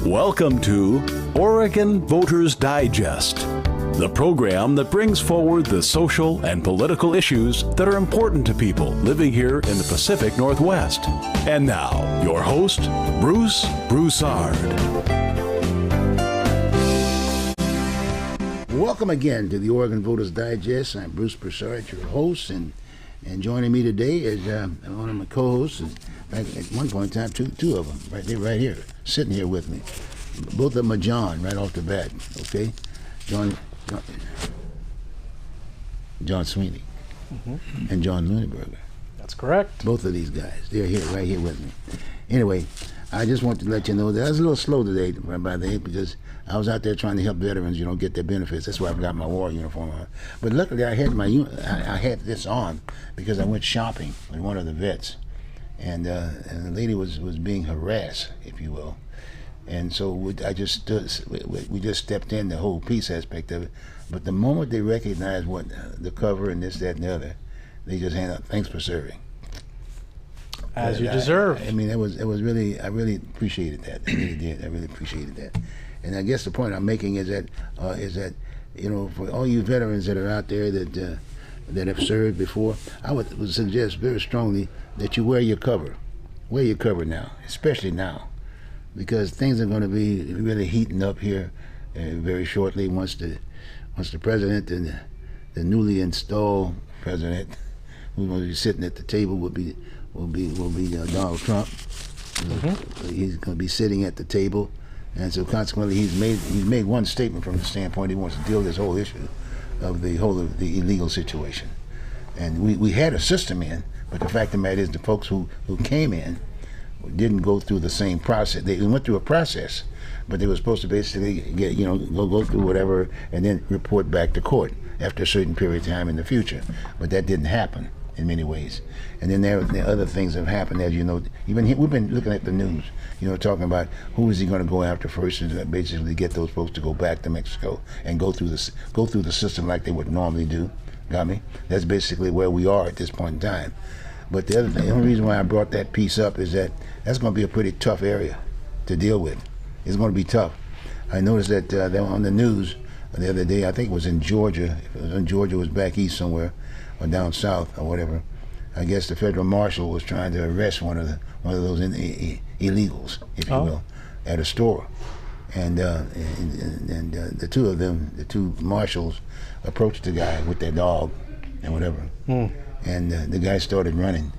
Welcome to Oregon Voters Digest, the program that brings forward the social and political issues that are important to people living here in the Pacific Northwest. And now, your host, Bruce Broussard. Welcome again to the Oregon Voters Digest. I'm Bruce Broussard, your host, and joining me today is one of my co-hosts. At one point in time, two of them, right here, sitting here with me. Both of them are John, right off the bat, okay? John Sweeney and John Leuenberger. That's correct. Both of these guys, they're here, right here with me. Anyway, I just want to let you know that I was a little slow today, by the way, because I was out there trying to help veterans, get their benefits. That's why I've got my war uniform on. But luckily, I had this on because I went shopping with one of the vets, and the lady was being harassed, if you will. And so we just stepped in the whole peace aspect of it. But the moment they recognized what the cover and this, that, and the other, they just handed out, thanks for serving. As you deserve. I mean, it was really, I really appreciated that. I really did. I really appreciated that. And I guess the point I'm making is that for all you veterans that are out there that have served before, I would suggest very strongly that you wear your cover. Wear your cover now, especially now, because things are going to be really heating up here very shortly once the president and the newly installed president, who's going to be sitting at the table, will be Donald Trump. He's going to be sitting at the table, and so consequently he's made one statement from the standpoint he wants to deal with this whole issue of the illegal situation. And we had a system in, but the fact of the matter is the folks who came in didn't go through the same process. They went through a process, but they were supposed to basically get go through whatever and then report back to court after a certain period of time in the future. But that didn't happen in many ways. And then there are other things that have happened, as you know. We've been looking at the news, talking about who is he going to go after first, and basically get those folks to go back to Mexico and go through the system like they would normally do. Got me? That's basically where we are at this point in time. But the only reason why I brought that piece up is that that's going to be a pretty tough area to deal with. It's going to be tough. I noticed that they were on the news the other day. I think it was in Georgia. If it was in Georgia, it was back east somewhere, or down south, or whatever. I guess the federal marshal was trying to arrest one of those illegals, if you will, at a store, and the two of them, the two marshals, approached the guy with their dog and whatever, and the guy started running,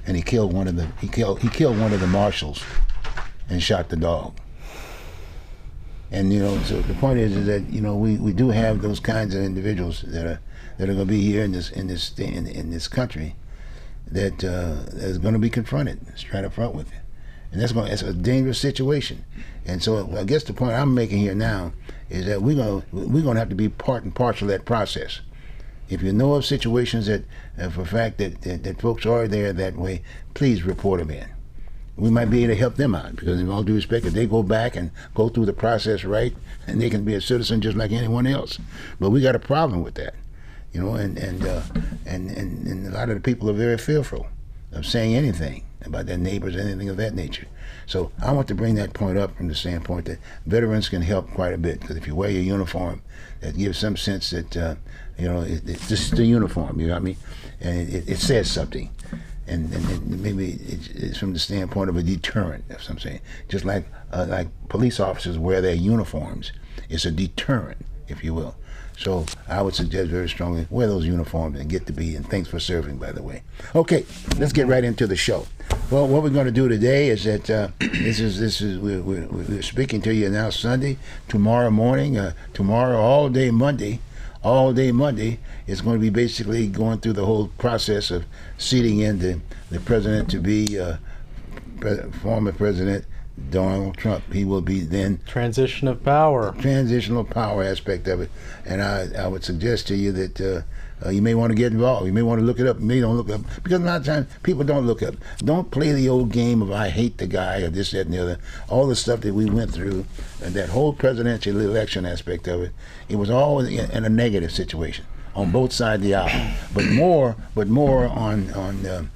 and he killed one of the marshals, and shot the dog. And so the point is that we do have those kinds of individuals that are going to be here in this country that is going to be confronted, straight up front with it, and that's a dangerous situation. And so I guess the point I'm making here now is that we're going to have to be part and parcel of that process. If you know of situations that, for a fact that folks are there that way, please report them in. We might be able to help them out, because in all due respect, if they go back and go through the process right, and they can be a citizen just like anyone else. But we got a problem with that, and a lot of the people are very fearful of saying anything about their neighbors, anything of that nature. So I want to bring that point up from the standpoint that veterans can help quite a bit, because if you wear your uniform, that gives some sense that it's just a uniform. You know what I mean? And it says something. And maybe it's from the standpoint of a deterrent, if I'm saying. Just like police officers wear their uniforms. It's a deterrent, if you will. So I would suggest very strongly, wear those uniforms and get to be, and thanks for serving, by the way. Okay, let's get right into the show. Well, what we're going to do today is that we're speaking to you now Sunday, tomorrow morning, tomorrow all day Monday is going to be basically going through the whole process of seating in the president to be former President Donald Trump. He will be then transitional power aspect of it. And I would suggest to you that you may want to get involved. You may want to look it up. You may don't look it up, because a lot of times people don't look up. Don't play the old game of I hate the guy or this, that, and the other. All the stuff that we went through, and that whole presidential election aspect of it, it was all in a negative situation on both sides of the aisle, but more on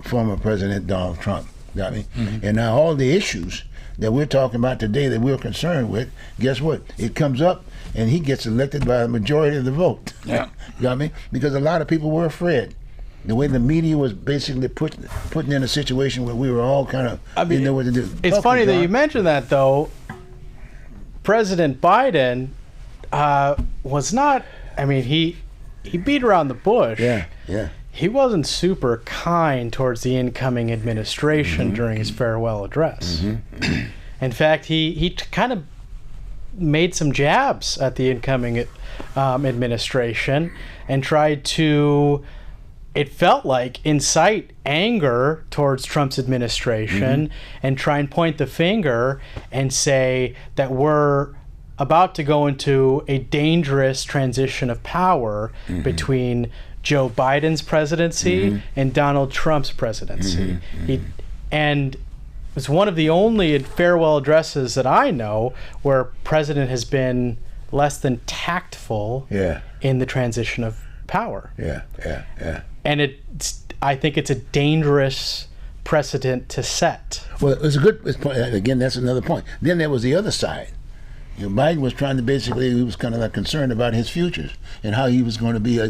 former President Donald Trump. Got me? And now all the issues that we're talking about today that we're concerned with, guess what? It comes up and he gets elected by a majority of the vote. Yeah. Got me? Because a lot of people were afraid. The way the media was basically putting in a situation where we were all kind of didn't know what to do. It's funny that you mentioned that, though. President Biden was not. I mean, he beat around the bush. Yeah. He wasn't super kind towards the incoming administration during his farewell address. In fact, he kind of made some jabs at the incoming administration and tried to, it felt like, incite anger towards Trump's administration and try and point the finger and say that we're about to go into a dangerous transition of power between Joe Biden's presidency and Donald Trump's presidency. And it was one of the only farewell addresses that I know where president has been less than tactful in the transition of power. And I think it's a dangerous precedent to set. Well, it's a good point. Again, that's another point. Then there was the other side. Biden was trying to he was kind of like concerned about his futures and how he was going to be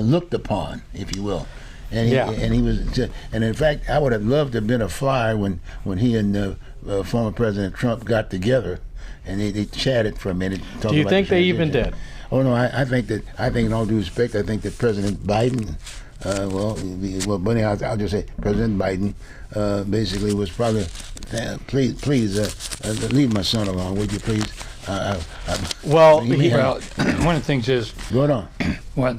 looked upon, if you will. And he was, and in fact, I would have loved to have been a fly when he and former President Trump got together, and they chatted for a minute. Do you think they even did? Oh no, I think in all due respect, I think that President Biden, but anyhow, I'll just say President Biden basically was probably, please leave my son alone, would you please? Well, one of the things is, going on. One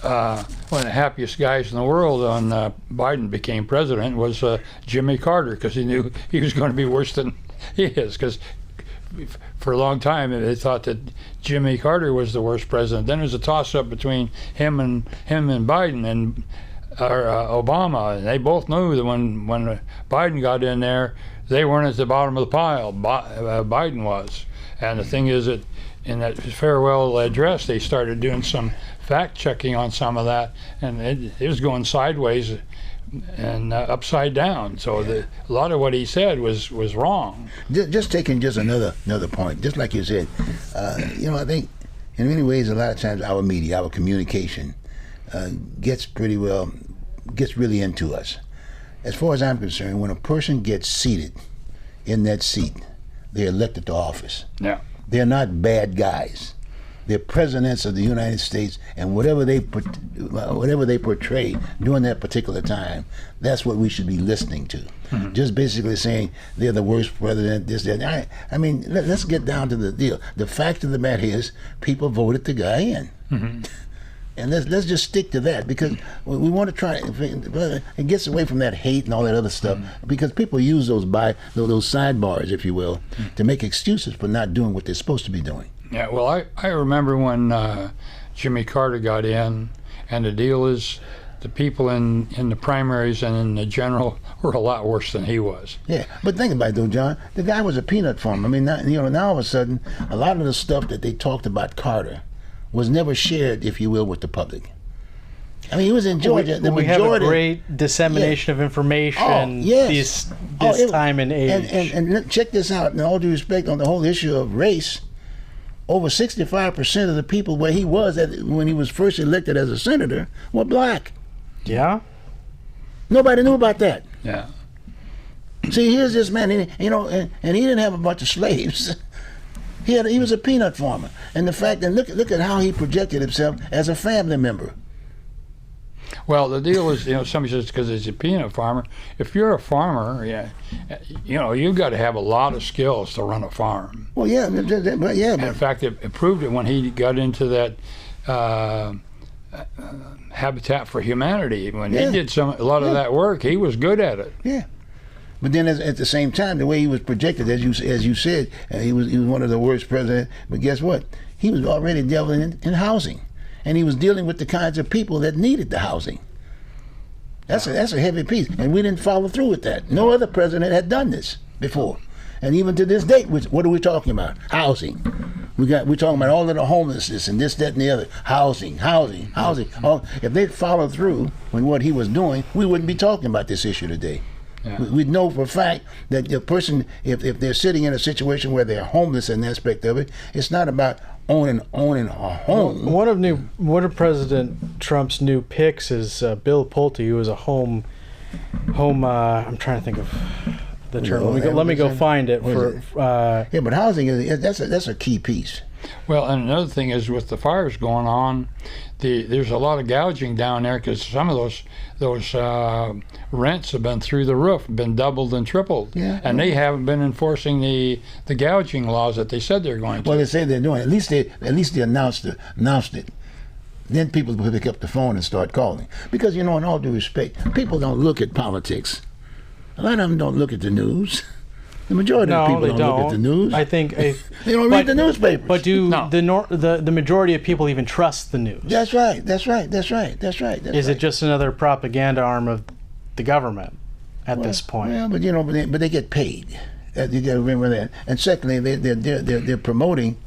of the happiest guys in the world when Biden became president was Jimmy Carter, because he knew he was going to be worse than he is. Because for a long time they thought that Jimmy Carter was the worst president. Then there was a toss-up between him and Biden and Obama, and they both knew that when Biden got in there, they weren't at the bottom of the pile. Biden was. And the thing is that in that farewell address, they started doing some fact-checking on some of that, and it was going sideways and upside down. So a lot of what he said was wrong. Just taking another point, just like you said, I think in many ways, a lot of times our media, our communication, gets really into us. As far as I'm concerned, when a person gets seated in that seat, they're elected to office. Yeah. They're not bad guys. They're presidents of the United States, and whatever they portray during that particular time, that's what we should be listening to. Just basically saying they're the worst president, this, that. I mean, let's get down to the deal. The fact of the matter is, people voted the guy in. And let's just stick to that, because we want to try. It gets away from that hate and all that other stuff, because people use those sidebars, if you will, to make excuses for not doing what they're supposed to be doing. Yeah, well, I remember when Jimmy Carter got in, and the deal is the people in the primaries and in the general were a lot worse than he was. Yeah, but think about it, though, John. The guy was a peanut farmer. I mean, now all of a sudden, a lot of the stuff that they talked about Carter was never shared, if you will, with the public. I mean, he was in Georgia. We have a great dissemination of information this time and age. And check this out, in all due respect, on the whole issue of race, over 65% of the people where he was when he was first elected as a senator were black. Yeah? Nobody knew about that. Yeah. See, here's this man, and he didn't have a bunch of slaves. He was a peanut farmer, and the fact that look at how he projected himself as a family member. Well, the deal is, somebody says because he's a peanut farmer. If you're a farmer, you've got to have a lot of skills to run a farm. Well, yeah, but in fact, it proved it when he got into that Habitat for Humanity. When he did a lot of that work, he was good at it. Yeah. But then at the same time, the way he was projected, as you said, he was one of the worst presidents. But guess what? He was already dealing in housing, and he was dealing with the kinds of people that needed the housing. That's a heavy piece, and we didn't follow through with that. No other president had done this before, and even to this day, what are we talking about? Housing. We're talking about all of the homelessness and this, that, and the other. Housing. If they'd followed through with what he was doing, we wouldn't be talking about this issue today. Yeah. We know for a fact that the person, if they're sitting in a situation where they're homeless, an aspect of it, it's not about owning a home. One of President Trump's new picks is Bill Pulte, who is a home. I'm trying to think of the term. Let me go find it. Yeah, but housing that's a key piece. Well, and another thing is with the fires going on, there's a lot of gouging down there because some of those rents have been through the roof, been doubled and tripled, and they haven't been enforcing the gouging laws that they said they're going to. Well, they say they're doing it. At least they announced it. Then people will pick up the phone and start calling because in all due respect, people don't look at politics. A lot of them don't look at the news. The majority of people don't look at the news. I think they don't read the newspapers. But do the majority of people even trust the news? That's right. Is it just another propaganda arm of the government at this point? Yeah, but they get paid. You got to remember that. And secondly, they're promoting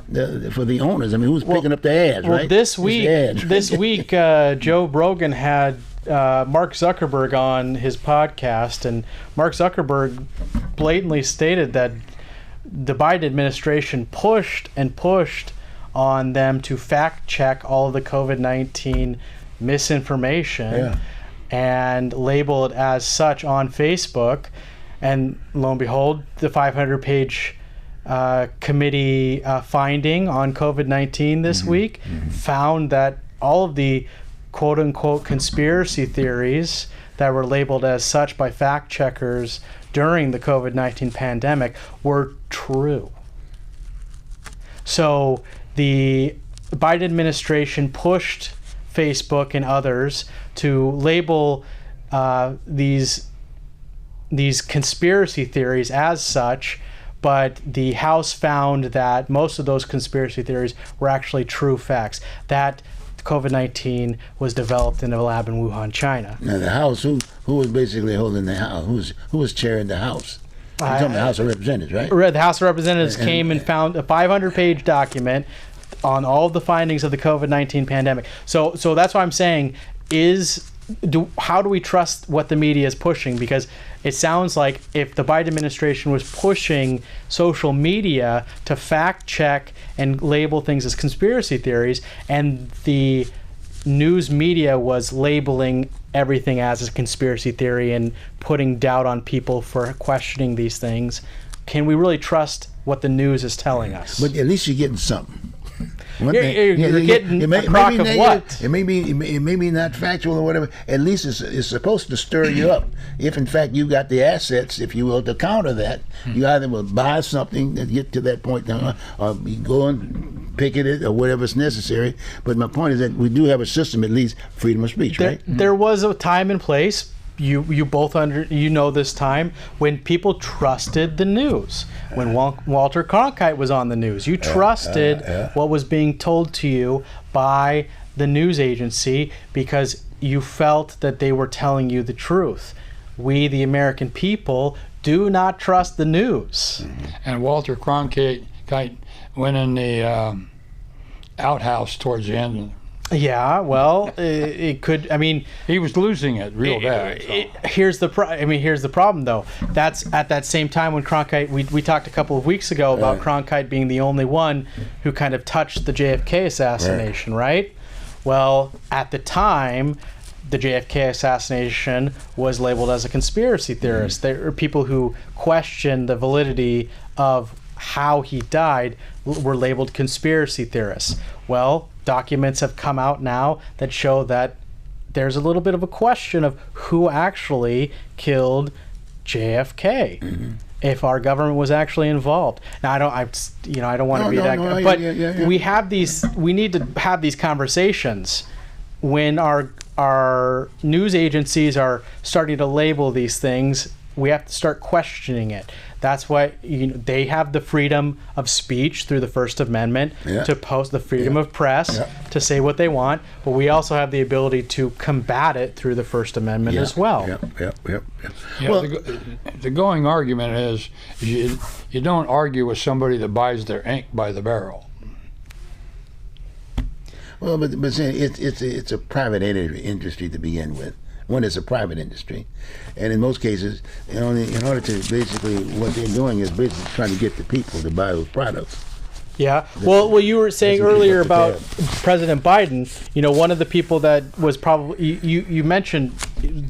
for the owners. I mean, who's picking up the ads, right? This week, Joe Rogan had Mark Zuckerberg on his podcast, and Mark Zuckerberg blatantly stated that the Biden administration pushed on them to fact check all of the COVID-19 misinformation and label it as such on Facebook. And lo and behold, the 500-page committee finding on COVID-19 this week found that all of the quote-unquote conspiracy theories that were labeled as such by fact checkers during the COVID-19 pandemic were true. So the Biden administration pushed Facebook and others to label these conspiracy theories as such, but the House found that most of those conspiracy theories were actually true facts, that COVID-19 was developed in a lab in Wuhan, China. Now the House, who was basically holding the House? Who was chairing the House? You're talking about the House of Representatives, right? The House of Representatives came and found a 500-page document on all of the findings of the COVID-19 pandemic. So that's why I'm saying how do we trust what the media is pushing? Because it sounds like if the Biden administration was pushing social media to fact check and label things as conspiracy theories, and the news media was labeling everything as a conspiracy theory and putting doubt on people for questioning these things, can we really trust what the news is telling us? But at least you're getting something. You're getting a crock of what? It may be not factual or whatever. At least it's supposed to stir you up. If in fact you got the assets, if you will, to counter that, you either will buy something to get to that point, or you go and picket it or whatever's necessary. But my point is that we do have a system, at least freedom of speech, right? There was a time and place. You both know this time when people trusted the news. When Walter Cronkite was on the news, you trusted what was being told to you by the news agency because you felt that they were telling you the truth. We, the American people, do not trust the news. And Walter Cronkite went in the outhouse towards the end. Yeah, well, it could. I mean, he was losing it real bad. Here's the problem, though. That's at that same time when Cronkite. We talked a couple of weeks ago about Cronkite being the only one who kind of touched the JFK assassination, right? Well, at the time, the JFK assassination was labeled as a conspiracy theorist. There are people who questioned the validity of how he died were labeled conspiracy theorists. Well, documents have come out now that show that there's a little bit of a question of who actually killed JFK. If our government was actually involved. Now, I don't want to be that guy, but we have these. We need to have these conversations when our news agencies are starting to label these things. We have to start questioning it. That's why they have the freedom of speech through the First Amendment to post, the freedom of press to say what they want, but we also have the ability to combat it through the First Amendment as well. Well, the going argument is you don't argue with somebody that buys their ink by the barrel. Well, but it's a private industry to begin with. One is a private industry, and in most cases, in order to basically what they're doing is basically trying to get the people to buy those products. Yeah. Well, you were saying earlier about President Biden. You know, one of the people that was probably you mentioned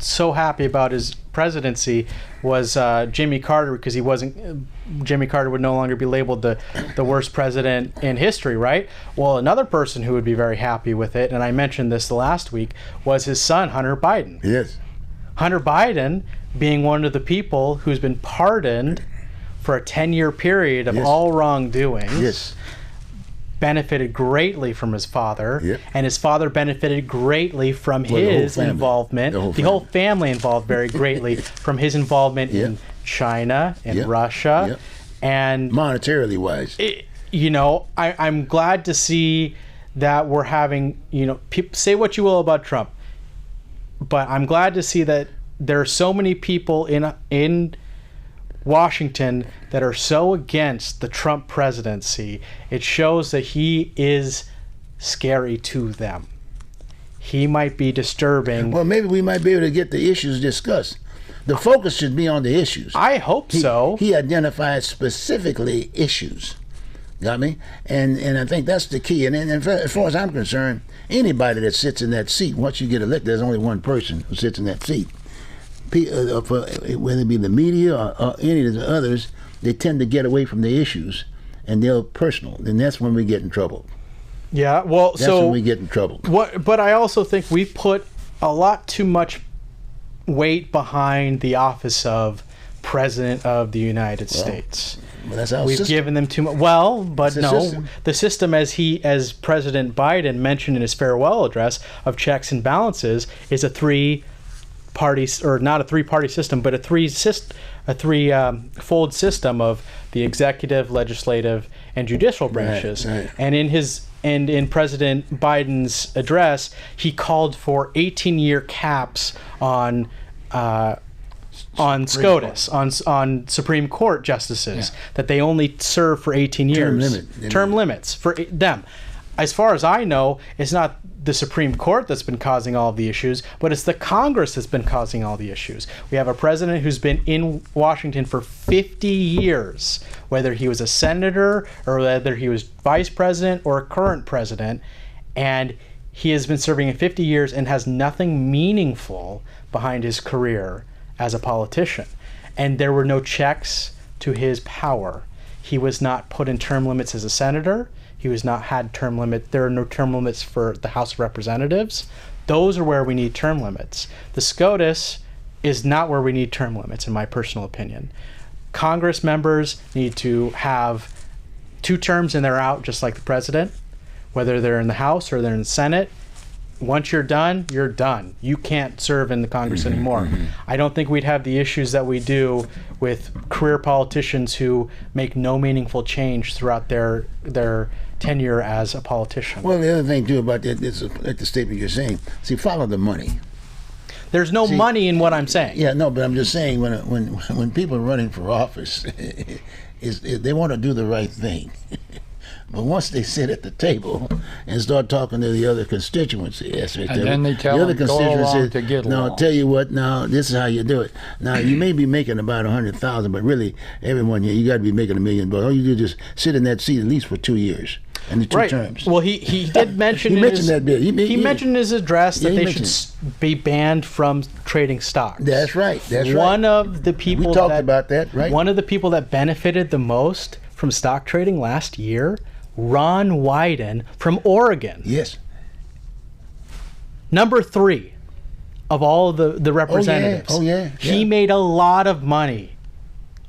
so happy about his presidency was Jimmy Carter, because Jimmy Carter would no longer be labeled the worst president in history, right? Well, another person who would be very happy with it, and I mentioned this the last week, was his son, Hunter Biden. Yes. Hunter Biden being one of the people who's been pardoned for a 10-year period of all wrongdoing, benefited greatly from his father, and his father benefited greatly from his involvement. The whole family involved very greatly from his involvement in China and Russia, and monetarily wise. You know, I'm glad to see that we're having, you know, say what you will about Trump, but I'm glad to see that there are so many people in Washington that are so against the Trump presidency. It shows that he is scary to them. He might be disturbing. Well, maybe we might be able to get the issues discussed. The focus should be on the issues. I hope so. He identified specifically issues. Got me? And I think that's the key. And as far as I'm concerned, anybody that sits in that seat, once you get elected, there's only one person who sits in that seat. Whether it be the media or any of the others, they tend to get away from the issues and they're personal. And that's when we get in trouble. Yeah, well, that's when we get in trouble. But I also think we put a lot too much weight behind the office of President of the United States. Well, that's our We've system. given them too much. Well, but no, system. The system, as President Biden mentioned in his farewell address, of checks and balances is a three-party, or not a three-party system, but a three-fold system of the executive, legislative, and judicial branches. Right. And in President Biden's address, he called for 18-year caps on SCOTUS, on Supreme Court justices, that they only serve for 18 years. Term limits for them. As far as I know, it's not the Supreme Court that's been causing all of the issues, but it's the Congress that's been causing all the issues. We have a president who's been in Washington for 50 years, whether he was a senator or whether he was vice president or a current president, and he has been serving in 50 years and has nothing meaningful behind his career as a politician. And there were no checks to his power. He was not put in term limits as a senator. He was not had term limit. There are no term limits for the House of Representatives. Those are where we need term limits. The SCOTUS is not where we need term limits, in my personal opinion. Congress members need to have 2 terms and they're out, just like the president, whether they're in the House or they're in the Senate. Once you're done, you're done. You can't serve in the Congress anymore. I don't think we'd have the issues that we do with career politicians who make no meaningful change throughout their tenure as a politician. Well, the other thing too about that is like the statement you're saying. See, follow the money. There's no money in what I'm saying. Yeah, no, but I'm just saying when people are running for office, they want to do the right thing. But once they sit at the table and start talking to the other constituency, then they tell them, go along to get along. No, tell you what, now, this is how you do it. Now, you may be making about 100,000, but really, everyone here, you got to be making $1 million. All you do is just sit in that seat at least for 2 years. And the 2 terms. Well, he did mention he mentioned that bit. He mentioned in his address that they should be banned from trading stocks. That's right. One of the people we talked about that, right? One of the people that benefited the most from stock trading last year, Ron Wyden from Oregon. Yes. Number 3 of all of the representatives. Oh yeah. He made a lot of money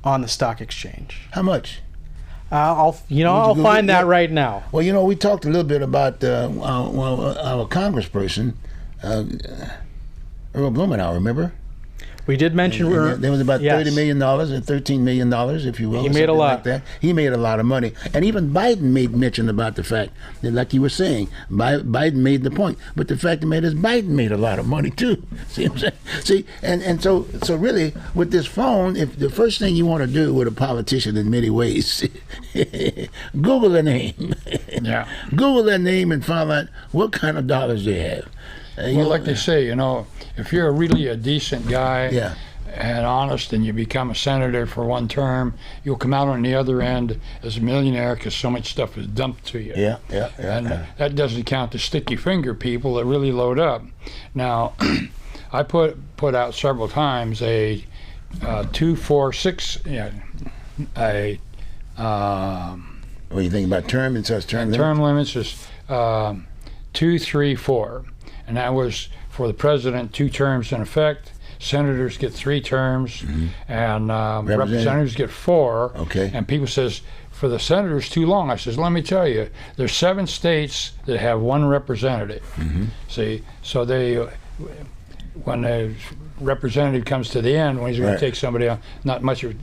on the stock exchange. How much? I'll find that right now. Well, we talked a little bit about our congressperson, Earl Blumenauer, remember? We did mention there was about $30 million or $13 million, if you will. He made a lot. Like that. He made a lot of money. And even Biden made mention about the fact that, like you were saying, Biden made the point. But the fact of the matter is Biden made a lot of money too. See what I'm saying? See, and so really, with this phone, if the first thing you want to do with a politician in many ways, Google their name. Yeah. Google their name and find out what kind of dollars they have. Well, like they say, if you're really a decent guy Yeah. and honest and you become a senator for one term, you'll come out on the other end as a millionaire because so much stuff is dumped to you. Yeah. And that doesn't count the sticky finger people that really load up. Now, I put out several times a 2, 4, 6. What do you think about term? It says term limit? Term limits is 2, 3, 4, and that was for the president 2 terms in effect. Senators get 3 terms, and representatives get 4. Okay. And people says, for the senators too long. I says, let me tell you, there's 7 states that have 1 representative. See, so when the representative comes to the end, when he's going to take somebody on, not much of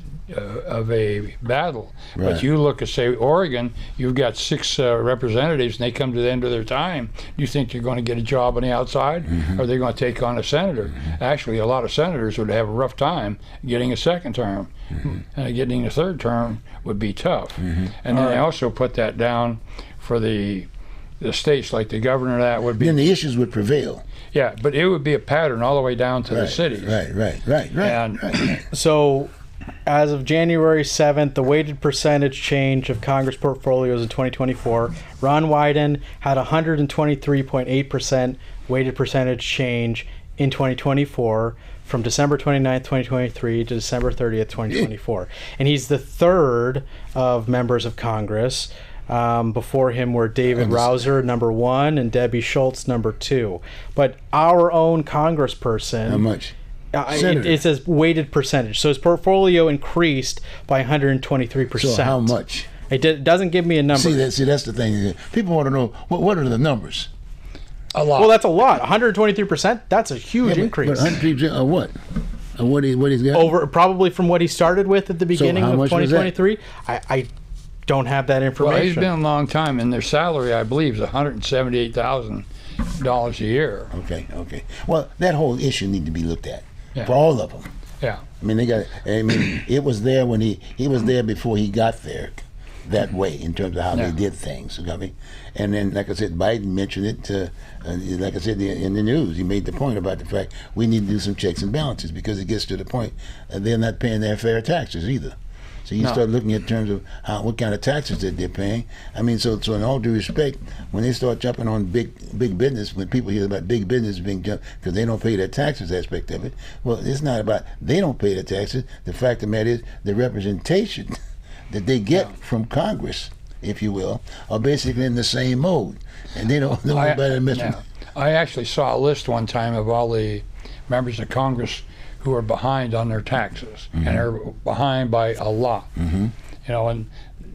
a battle. Right. But you look at, say, Oregon, you've got 6 representatives, and they come to the end of their time. You think you're going to get a job on the outside, or are they going to take on a senator? Actually, a lot of senators would have a rough time getting a second term. And getting a third term would be tough. And then they also put that down for the states, like the governor of that would be. Then the issues would prevail. Yeah, but it would be a pattern all the way down to the cities. Right. And So, as of January 7th, the weighted percentage change of Congress portfolios in 2024, Ron Wyden had 123.8% weighted percentage change in 2024 from December 29th, 2023 to December 30th, 2024. And he's the third of members of Congress. Before him were David Rouser, number 1, and Debbie Schultz, number 2. But our own congressperson... How much? It says weighted percentage. So his portfolio increased by 123%. So how much? It doesn't give me a number. See, that's the thing. People want to know, what are the numbers? a lot. Well, that's a lot. 123%. That's a huge increase. But 100% of what? Of what he's got? Over probably from what he started with at the beginning of 2023. I don't have that information. Well, he's been a long time, and their salary, I believe, is $178,000 a year. Okay. Well, that whole issue need to be looked at for all of them. Yeah. I mean, it was there when he was there before he got there, that way in terms of how they did things. You got me? And then, like I said, Biden mentioned it. Like I said in the news, he made the point about the fact we need to do some checks and balances because it gets to the point they're not paying their fair taxes either. So you start looking at terms of what kind of taxes that they're paying. I mean, so in all due respect, when they start jumping on big business, when people hear about big business being jumped because they don't pay their taxes aspect of it, well, it's not about they don't pay their taxes. The fact of the matter is the representation that they get from Congress, if you will, are basically in the same mode, and they don't know about it. I actually saw a list one time of all the members of Congress who are behind on their taxes, and they're behind by a lot. You know,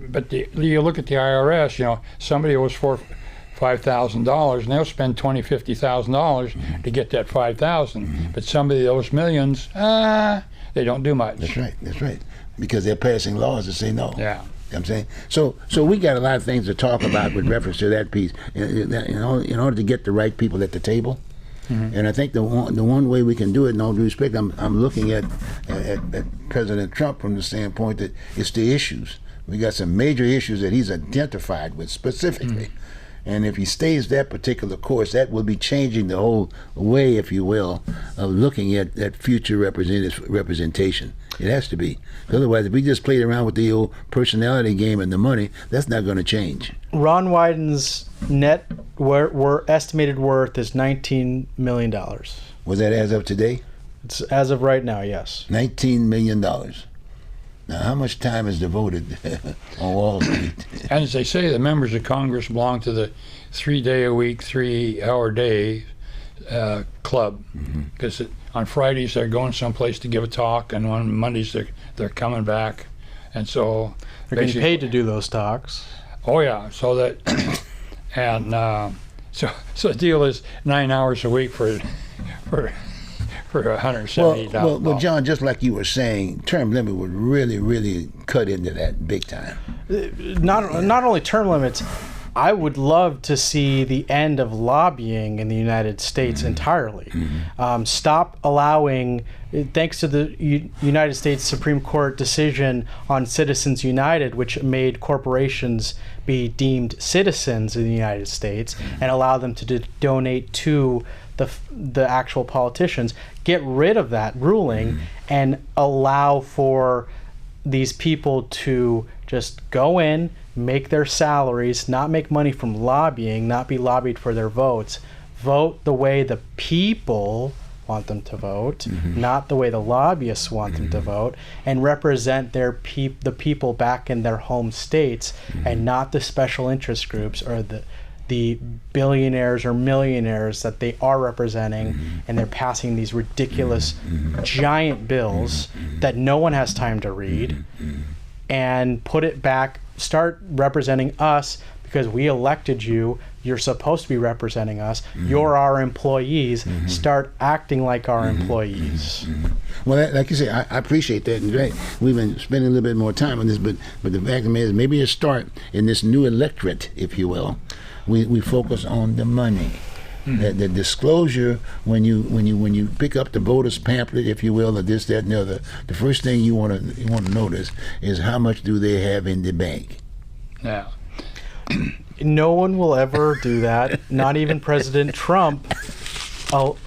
but you look at the IRS. Somebody owes $5,000, and they'll spend $50,000 to get that $5,000. But somebody that owes millions, they don't do much. That's right. Because they're passing laws that say no. Yeah. You know what I'm saying? So we got a lot of things to talk about with reference to that piece in order to get the right people at the table. And I think the one way we can do it, in all due respect, I'm looking at President Trump from the standpoint that it's the issues. We got some major issues that he's identified with specifically. And if he stays that particular course, that will be changing the whole way, if you will, of looking at future representation. It has to be. Otherwise, if we just played around with the old personality game and the money, that's not going to change. Ron Wyden's net estimated worth is $19 million. Was that as of today? It's as of right now, yes. $19 million. Now, how much time is devoted on Wall Street? And as they say, the members of Congress belong to the 3-day-a-week, 3-hour-day club. Because on Fridays they're going someplace to give a talk, and on Mondays they're coming back, and so they're getting paid to do those talks. Oh yeah, so that and so the deal is 9 hours a week for $178,000. Well, John, just like you were saying, term limit would really, really cut into that big time. Not only term limits, I would love to see the end of lobbying in the United States entirely. Stop allowing, thanks to the United States Supreme Court decision on Citizens United, which made corporations be deemed citizens in the United States and allow them to donate to the actual politicians, get rid of that ruling and allow for these people to just go in, make their salaries, not make money from lobbying, not be lobbied for their votes, vote the way the people want them to vote, not the way the lobbyists want them to vote, and represent the people back in their home states, and not the special interest groups or the billionaires or millionaires that they are representing, and they're passing these ridiculous giant bills that no one has time to read, and put it back, start representing us because we elected you. You're supposed to be representing us. You're our employees. Start acting like our employees. Well, like you say, I appreciate that. And we've been spending a little bit more time on this, but the fact of the matter is, maybe a start in this new electorate, if you will. We focus on the money. The disclosure when you pick up the voters pamphlet, if you will, or this, that, and the other. The first thing you want to notice is how much do they have in the bank. Yeah. No one will ever do that. Not even President Trump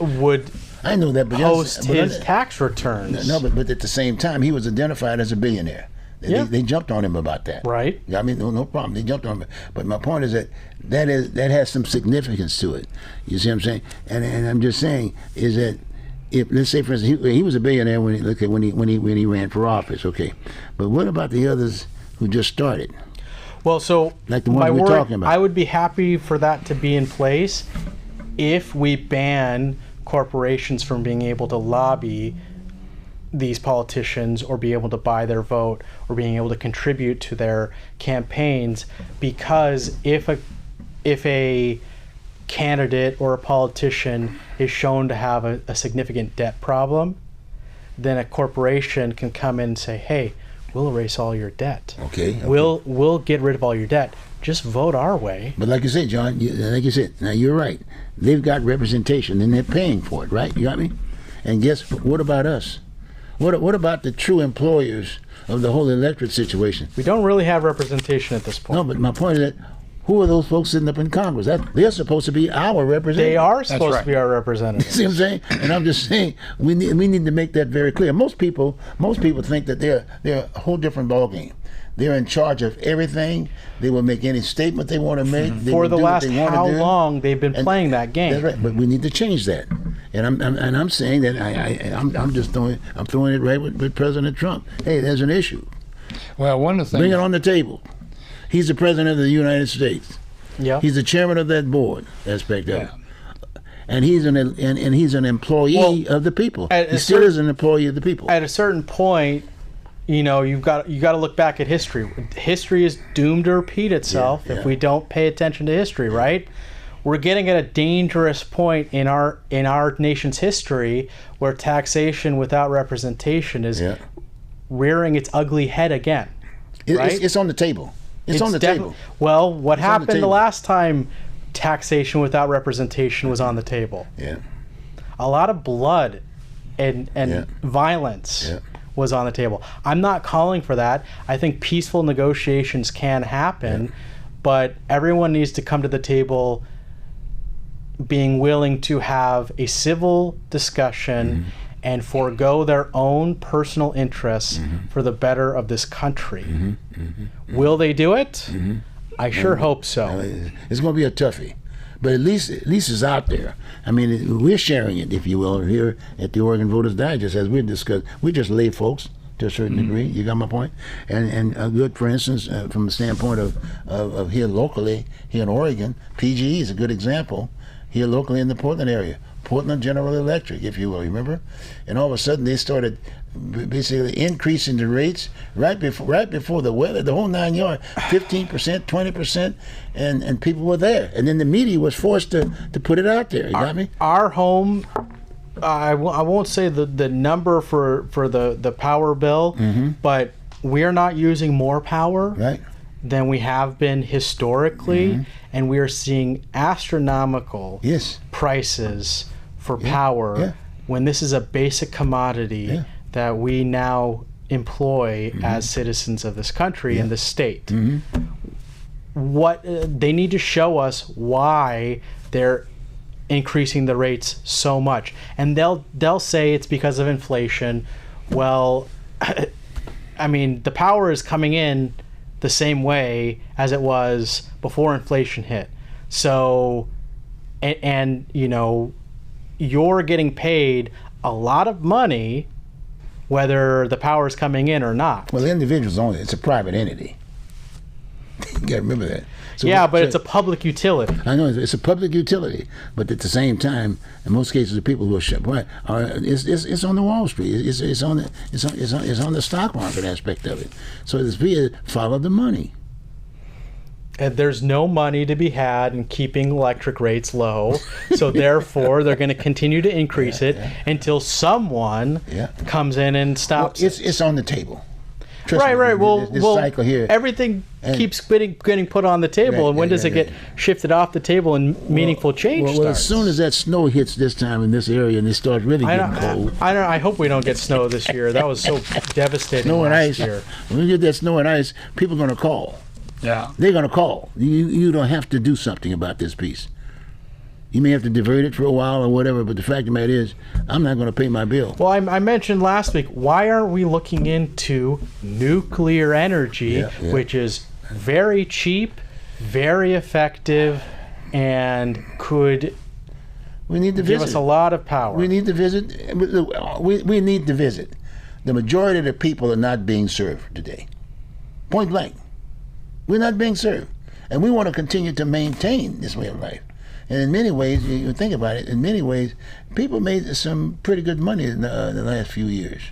would. I know that, but post his tax returns. No, but at the same time, he was identified as a billionaire. They jumped on him about that. Right. I mean, no problem. They jumped on him. But my point is that has some significance to it. You see what I'm saying? And I'm just saying is that if, let's say, for instance, he was a billionaire when he ran for office. Okay, but what about the others who just started? Well, so like the one we're talking about. I would be happy for that to be in place if we ban corporations from being able to lobby these politicians or be able to buy their vote or being able to contribute to their campaigns, because if a candidate or a politician is shown to have a significant debt problem, then a corporation can come in and say, hey, we'll erase all your debt. Okay. We'll get rid of all your debt. Just vote our way. But like you said, John, now you're right. They've got representation and they're paying for it, right? You got me? And what about us? What about the true employers of the whole electorate situation? We don't really have representation at this point. No, but my point is that who are those folks sitting up in Congress? They're supposed to be our representatives. They are supposed to be our representatives. See what I'm saying? And I'm just saying we need to make that very clear. Most people think that they're a whole different ballgame. They're in charge of everything. They will make any statement they want to make. For the last how long they've been playing that game. That's right. But we need to change that. And I'm saying that I'm throwing it right with President Trump. Hey, there's an issue. Well, one of the things. Bring it on the table. He's the president of the United States. Yeah. He's the chairman of that board aspect of it. And he's an employee of the people. He still is an employee of the people. At a certain point, you got to look back at history. History is doomed to repeat itself if we don't pay attention to history, right? We're getting at a dangerous point in our nation's history where taxation without representation is rearing its ugly head again. Right? It's on the table. It's on the table. Well, what happened the last time taxation without representation was on the table? Yeah. A lot of blood and violence was on the table. I'm not calling for that. I think peaceful negotiations can happen, but everyone needs to come to the table being willing to have a civil discussion and forego their own personal interests for the better of this country. Will they do it? I sure hope so. It's going to be a toughie, but at least it's out there. I mean, we're sharing it, if you will, here at the Oregon Voters Digest, as we discussed. We're just lay folks to a certain degree. You got my point? And a good, for instance, from the standpoint of here locally, here in Oregon, PGE is a good example. Here locally in the Portland area, Portland General Electric, if you will, remember? And all of a sudden they started basically increasing the rates right before the weather, the whole 9 yards, 15%, 20%, and people were there. And then the media was forced to put it out there. You got me? Our home, I won't say the number for the power bill, but we're not using more power than we have been historically, and we are seeing astronomical prices for power when this is a basic commodity that we now employ as citizens of this country and this state. What they need to show us why they're increasing the rates so much? And they'll say it's because of inflation. Well, I mean, the power is coming in the same way as it was before inflation hit. So, and you know, you're getting paid a lot of money whether the power is coming in or not. Well, the individual's only, it's a private entity. You gotta remember that. So it's a public utility. I know it's a public utility, but at the same time, in most cases, the people who are it's on the Wall Street. It's on the stock market aspect of it. So it's via follow the money. And there's no money to be had in keeping electric rates low, so therefore they're going to continue to increase it until someone comes in and stops. Well, it's on the table. Trust me, Right. This cycle here, everything keeps getting put on the table, and when does it get shifted off the table and meaningful change starts? Well, as soon as that snow hits this time in this area and it starts really getting cold. I hope we don't get snow this year. That was so devastating last year. When we get that snow and ice, people are going to call. Yeah. They're going to call. You don't have to do something about this piece. You may have to divert it for a while or whatever, but the fact of the matter is, I'm not going to pay my bill. Well, I mentioned last week, why aren't we looking into nuclear energy, which is very cheap, very effective, and could give us a lot of power? We need to visit. We need to visit. The majority of the people are not being served today. Point blank. We're not being served. And we want to continue to maintain this way of life. And in many ways, you think about it, in many ways, people made some pretty good money in the last few years.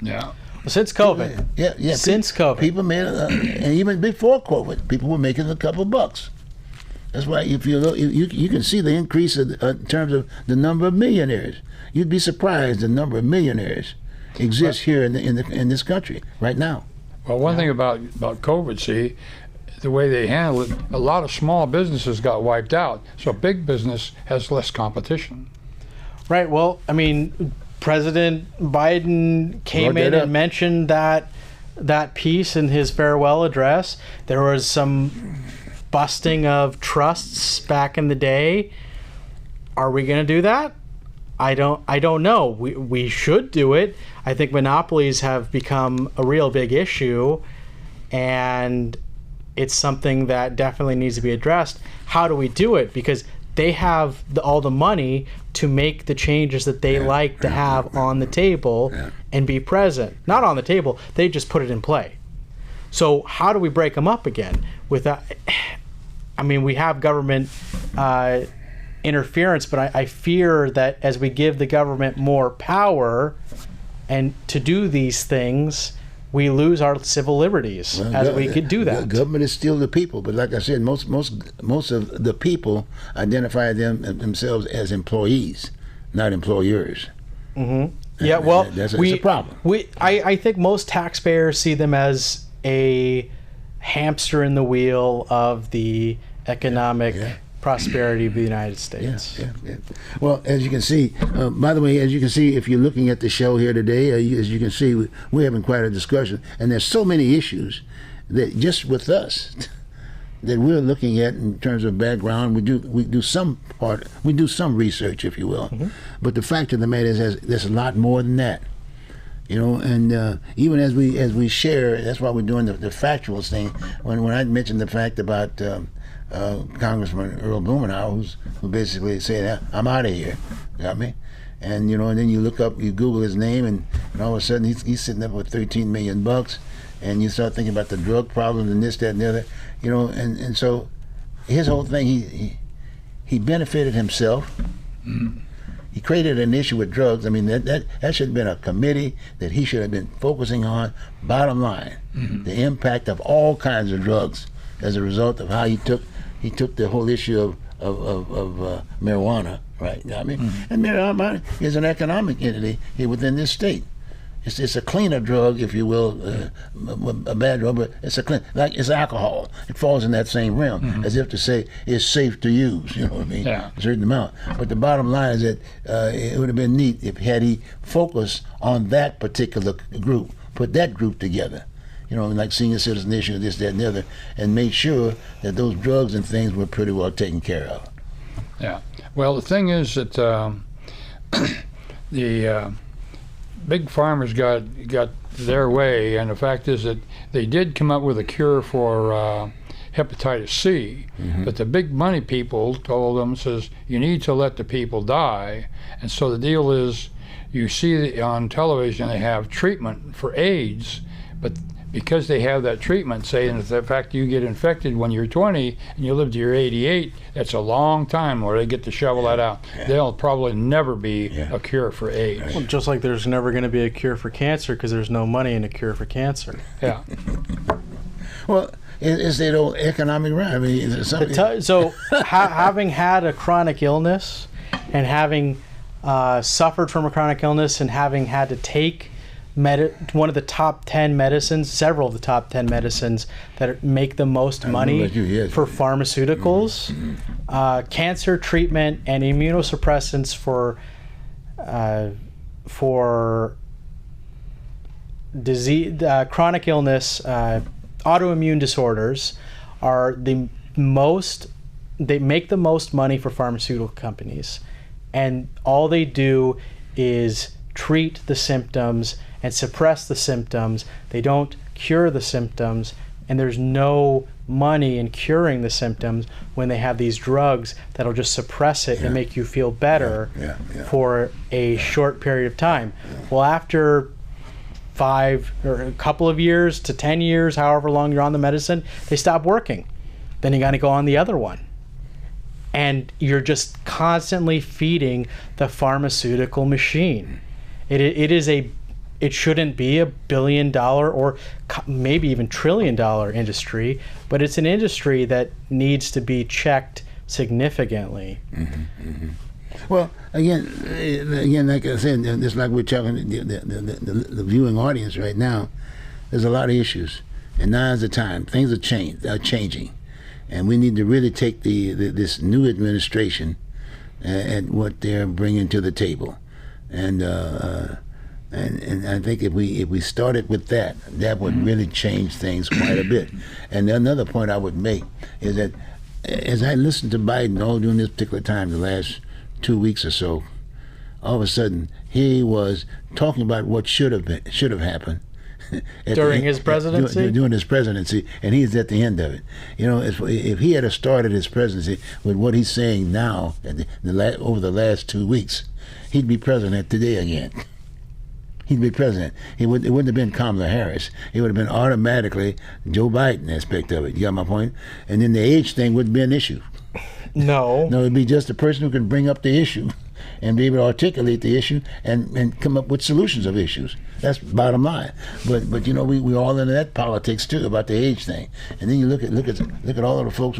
Yeah. Well, since COVID. Yeah. Since COVID. People made, and even before COVID, people were making a couple bucks. That's why if you look, you can see the increase in terms of the number of millionaires. You'd be surprised the number of millionaires exists here in this country right now. Well, one thing about COVID, see, the way they handle it, a lot of small businesses got wiped out, so big business has less competition. Right. Well, I mean, President Biden came in and mentioned that piece in his farewell address. There was some busting of trusts back in the day. Are we going to do that? I don't know. We should do it. I think monopolies have become a real big issue, and it's something that definitely needs to be addressed. How do we do it? Because they have all the money to make the changes that they like to have on the table and be present. Not on the table, they just put it in play. So how do we break them up again? I mean, we have government interference, but I fear that as we give the government more power and to do these things, we lose our civil liberties we could do that. The government is still the people, but like I said, most of the people identify themselves as employees, not employers. Mm-hmm. Yeah, well, that's a problem. I think most taxpayers see them as a hamster in the wheel of the economic prosperity of the United States. Yeah. Well, as you can see, by the way, if you're looking at the show here today, as you can see, we're having quite a discussion, and there's so many issues that just with us that we're looking at in terms of background. We do some research, if you will, but the fact of the matter is, there's a lot more than that. You know, and even as we share, that's why we're doing the factuals thing. When I mentioned the fact about Congressman Earl Blumenauer, who basically said, "I'm out of here," got me, and and then you look up, you Google his name, and all of a sudden he's sitting up with $13 million, and you start thinking about the drug problems and this, that, and the other, and so his whole thing, he benefited himself. Mm-hmm. He created an issue with drugs. I mean, that should have been a committee that he should have been focusing on. Bottom line, the impact of all kinds of drugs as a result of how he took the whole issue of marijuana, right? You know what I mean? And marijuana is an economic entity here within this state. It's a cleaner drug, if you will, a bad drug, but it's like it's alcohol. It falls in that same realm, as if to say it's safe to use. You know what I mean? Yeah. A certain amount. But the bottom line is that it would have been neat if he focused on that particular group, put that group together. Like senior citizen issue, this, that, and the other, and made sure that those drugs and things were pretty well taken care of. Yeah. Well, the thing is that the big farmers got their way, and the fact is that they did come up with a cure for hepatitis C, but the big money people told them, says, you need to let the people die. And so the deal is, you see on television they have treatment for AIDS, but because they have that treatment, saying that the fact you get infected when you're 20 and you live to your 88, that's a long time where they get to shovel that out. There'll probably never be a cure for AIDS. Well, just like there's never going to be a cure for cancer because there's no money in a cure for cancer. Yeah. Well, it's that old economic right. I mean, Having had a chronic illness and having suffered from a chronic illness and having had to take one of the top 10 medicines, several of the top 10 medicines that make the most money for pharmaceuticals, cancer treatment and immunosuppressants for disease, chronic illness, autoimmune disorders are they make the most money for pharmaceutical companies, and all they do is treat the symptoms and suppress the symptoms. They don't cure the symptoms, and there's no money in curing the symptoms when they have these drugs that'll just suppress it and make you feel better for a short period of time. Well, after 5 or a couple of years to 10 years, however long you're on the medicine, they stop working. Then you got to go on the other one. And you're just constantly feeding the pharmaceutical machine. It shouldn't be $1 billion or maybe even $1 trillion industry, but it's an industry that needs to be checked significantly. Well, again, like I said, just like we're talking the viewing audience right now, there's a lot of issues, and now's the time. Things are changing, and we need to really take this new administration and what they're bringing to the table, and I think if we started with that would really change things quite a bit. And another point I would make is that as I listened to Biden all during this particular time, the last 2 weeks or so, all of a sudden he was talking about what should have happened during his presidency. During his presidency, and he's at the end of it. You know, if he had started his presidency with what he's saying now, over the last 2 weeks, he'd be president today again. He'd be president. It wouldn't have been Kamala Harris. It would have been automatically Joe Biden aspect of it. You got my point? And then the age thing wouldn't be an issue. No, it'd be just a person who can bring up the issue and be able to articulate the issue and come up with solutions of issues. That's bottom line. But you know, we all into that politics too about the age thing. And then you look at all of the folks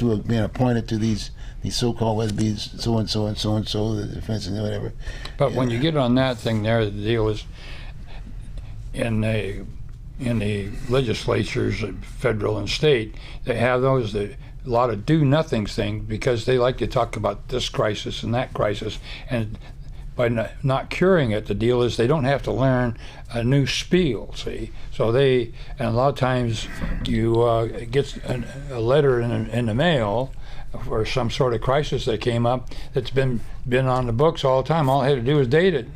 who are being appointed to these so-called Westbys, so and so and so and so, the defense and whatever. But when you get on that thing there, the deal is in the legislatures, federal and state, they have those a lot of do-nothings thing because they like to talk about this crisis and that crisis, and by not curing it, the deal is they don't have to learn a new spiel, see? So and a lot of times you get a letter in the mail or some sort of crisis that came up that's been on the books all the time. All they had to do is date it,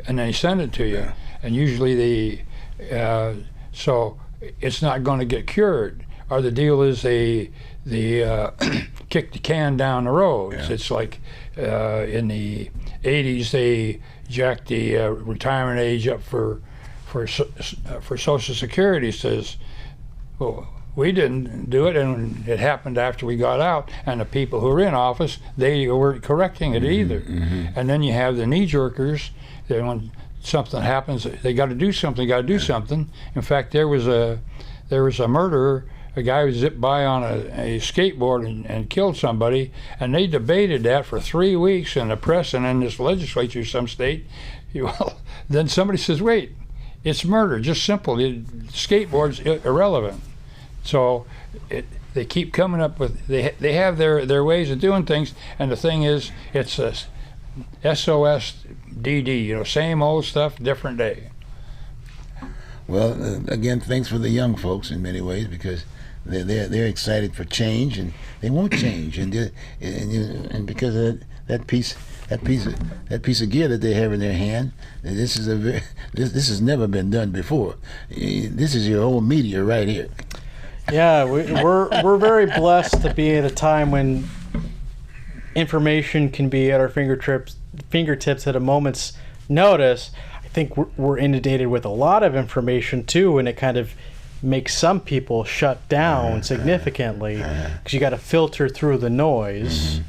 and they send it to you. And usually so it's not going to get cured. Or the deal is they kick the can down the road. Yeah. It's like in the 80s they jacked the retirement age up for Social Security. Says, well, we didn't do it, and it happened after we got out, and the people who were in office, they weren't correcting it either. And then you have the knee-jerkers. When something happens, they got to do something. In fact, there was a murderer. A guy who zipped by on a skateboard and killed somebody, and they debated that for 3 weeks in the press and in this legislature, some state. Well, then somebody says, wait, it's murder, just simple. Skateboard's irrelevant. So they keep coming up with, they have their ways of doing things, and the thing is, it's a SOSDD, same old stuff, different day. Well, again, thanks for the young folks in many ways, because they're excited for change, and they won't change, and because of that piece of gear that they have in their hand, this has never been done before. This is your old media right here. Yeah, we're very blessed to be at a time when information can be at our fingertips at a moment's notice. I think we're inundated with a lot of information too, and it kind of makes some people shut down significantly, because you got to filter through the noise.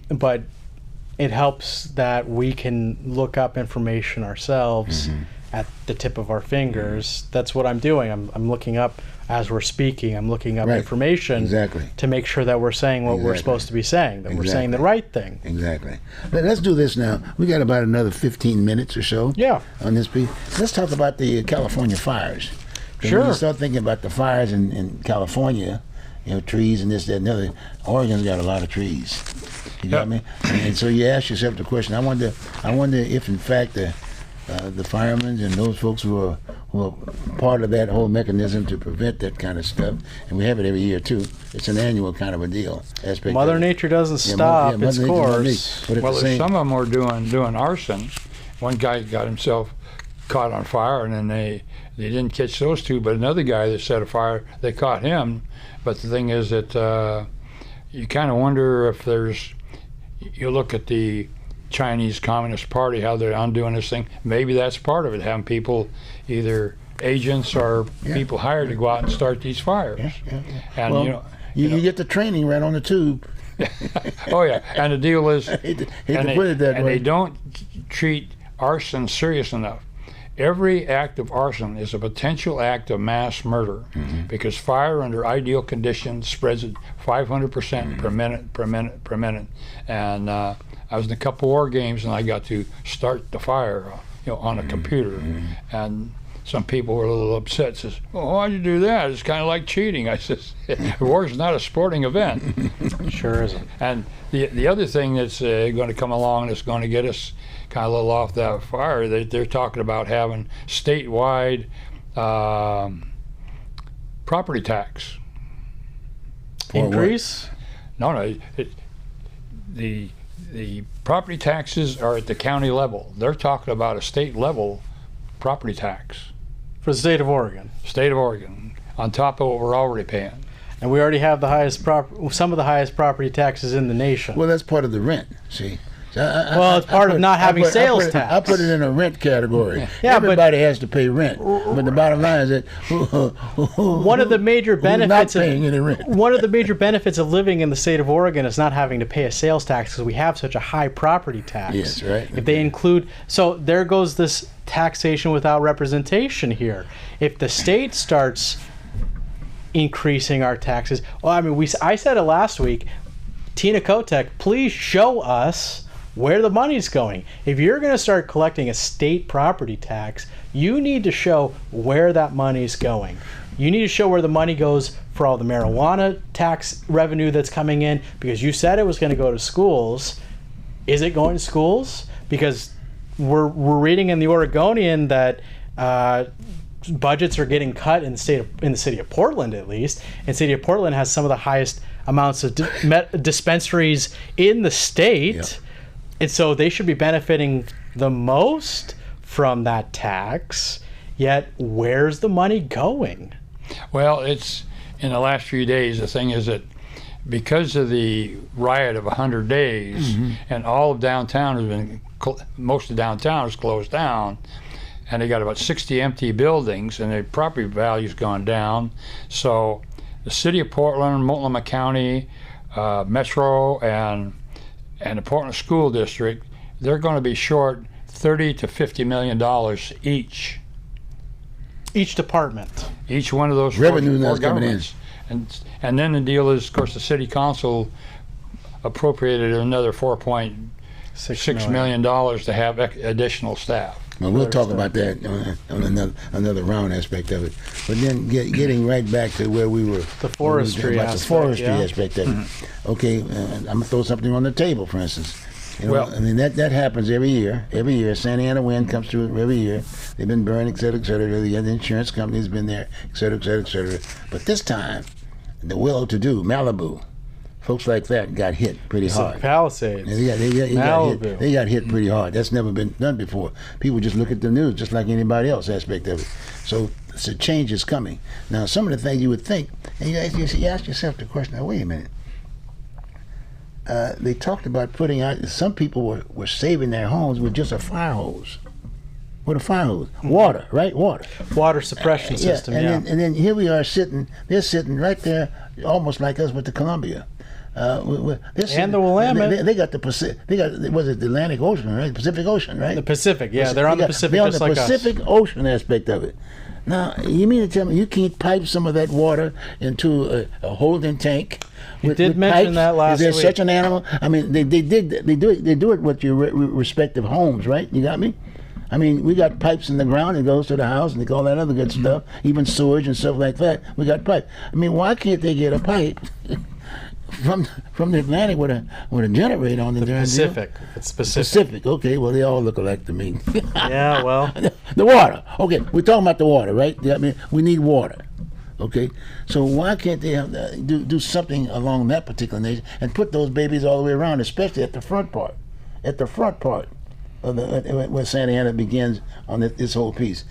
But it helps that we can look up information ourselves at the tip of our fingers. That's what I'm doing. I'm looking up as we're speaking. I'm looking up information to make sure that we're saying what we're supposed to be saying, that we're saying the right thing. Exactly. Let's do this now. We got about another 15 minutes or so on this piece. Let's talk about the California fires. Sure. When you start thinking about the fires in California, trees and this, that, and the other, Oregon's got a lot of trees. You got me? And so you ask yourself the question, I wonder if in fact the firemen and those folks who are part of that whole mechanism to prevent that kind of stuff, and we have it every year too. It's an annual kind of a deal. Mother Nature doesn't stop its course. Well, some of them were doing arson. One guy got himself caught on fire, and then they didn't catch those two, but another guy that set a fire, they caught him. But the thing is that you kind of wonder if you look at the Chinese Communist Party, how they're undoing this thing. Maybe that's part of it, having people, either agents or people hired to go out and start these fires. And well, you get the training right on the tube. Oh yeah, and the deal is, hate to put it that way. And they don't treat arson serious enough. Every act of arson is a potential act of mass murder, because fire under ideal conditions spreads at 500% per minute. And I was in a couple war games, and I got to start the fire, on a computer. And some people were a little upset. Says, "Well, why'd you do that? It's kind of like cheating." I says, "War's not a sporting event." Sure isn't. And the other thing that's going to come along that's going to get us kind of a little off that fire, they're talking about having statewide property tax increase. No, the property taxes are at the county level. They're talking about a state level property tax For the state of Oregon. State of Oregon, on top of what we're already paying. And we already have some of the highest property taxes in the nation. Well, that's part of the rent, see. It's part of not having sales tax. I put it in a rent category. Yeah, everybody has to pay rent, but the bottom line is that one of the major benefits not paying any rent. One of the major benefits of living in the state of Oregon is not having to pay a sales tax, because we have such a high property tax. Yes, right. If they include, so there goes this taxation without representation here. If the state starts increasing our taxes, I said it last week. Tina Kotek, please show us where the money's going. If you're going to start collecting a state property tax, you need to show where that money's going. You need to show where the money goes for all the marijuana tax revenue that's coming in, because you said it was going to go to schools. Is it going to schools? Because we're reading in the Oregonian that budgets are getting cut in the city of Portland, at least. And the city of Portland has some of the highest amounts of dispensaries in the state. Yep. And so they should be benefiting the most from that tax. Yet, where's the money going? Well, it's in the last few days, the thing is that because of the riot of 100 days, and all of downtown has been, most of downtown is closed down, and they got about 60 empty buildings, and their property value's gone down. So the city of Portland, Multnomah County, Metro, and the Portland School District, they're going to be short $30 to $50 million each. Each department. Each one of those revenue that's coming in. And then the deal is, of course, the city council appropriated another $4.6 million to have additional staff. Well, we'll talk about that on another round aspect of it. But then getting right back to where we were. The forestry aspect. The forestry aspect of it. Okay, I'm going to throw something on the table, for instance. You know, Well- I mean, that happens every year. Every year, Santa Ana wind comes through every year. They've been burned, et cetera, et cetera. The insurance company's been there, et cetera, et cetera, et cetera. But this time, the well-to-do, Malibu, folks like that got hit pretty hard. Palisades. They got hit pretty hard. That's never been done before. People just look at the news just like anybody else aspect of it. So change is coming. Now, some of the things you would think, and you ask yourself the question, now, wait a minute. They talked about putting out, some people were saving their homes with just a fire hose. With a fire hose. Water, right? Water suppression system, and then here we are they're sitting right there, almost like us with the Columbia. And the Willamette. They got the Pacific. Was it the Atlantic Ocean, right? Pacific Ocean, right? The Pacific, yeah. They're on the Pacific They're on just the like Pacific Ocean aspect of it. Now, you mean to tell me you can't pipe some of that water into a holding tank? You did mention pipes? that last week. Is there week. such an animal? I mean, they do it with your respective homes, right? You got me? I mean, we got pipes in the ground. It goes to the house and all that other good stuff, even sewage and stuff like that. We got pipe. I mean, why can't they get a pipe from the Atlantic with a generator on the darn Pacific. deal? It's Pacific. Pacific. Okay, well, they all look alike to me. Yeah, well. The water. Okay, we're talking about the water, right? I mean, we need water. Okay, so why can't they do something along that particular nature and put those babies all the way around, especially at the front part? At the front part of where Santa Ana begins on this whole piece,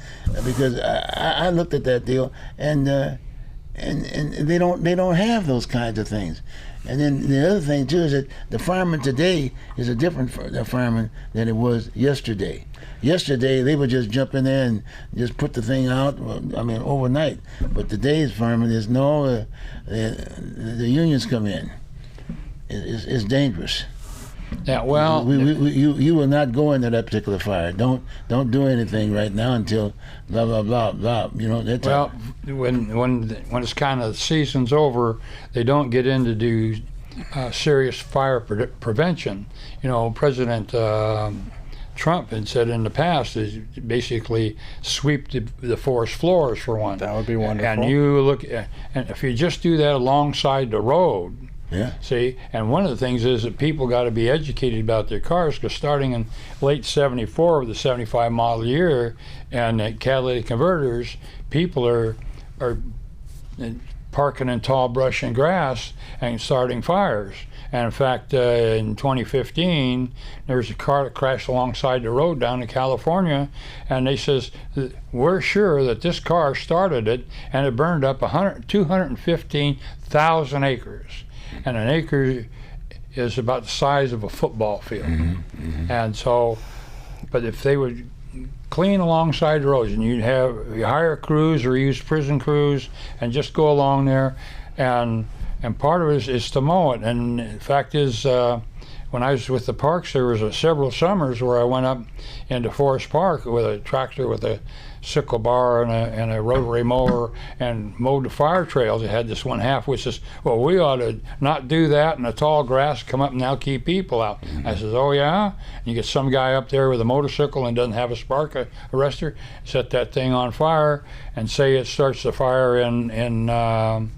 because I looked at that deal and they don't have those kinds of things. And then the other thing too is that the fireman today is a different fireman than it was yesterday. Yesterday they would just jump in there and just put the thing out. I mean, overnight. But today's fireman is the unions come in. It's dangerous. Yeah, well, you will not go into that particular fire. Don't do anything right now until blah blah blah blah. You know that. Well, when it's kind of season's over, they don't get in to do serious fire prevention. You know, President Trump had said in the past is basically sweep the forest floors for one. That would be wonderful. And you look, and if you just do that alongside the road. Yeah. See, and one of the things is that people got to be educated about their cars, because starting in late '74 with the '75 model year and catalytic converters, people are parking in tall brush and grass and starting fires. And in fact, in 2015, there was a car that crashed alongside the road down in California, and they says, we're sure that this car started it, and it burned up 215,000 acres. And an acre is about the size of a football field. Mm-hmm. And so, but if they would clean alongside the roads, and you hire crews or use prison crews and just go along there, and part of it is to mow it. And the fact is, when I was with the parks, there was several summers where I went up into Forest Park with a tractor with a sickle bar and a rotary mower and mowed the fire trails. It had this one half which says, well, we ought to not do that, and the tall grass come up and now keep people out. I says, oh yeah? And you get some guy up there with a motorcycle and doesn't have a spark arrestor, set that thing on fire, and say it starts the fire in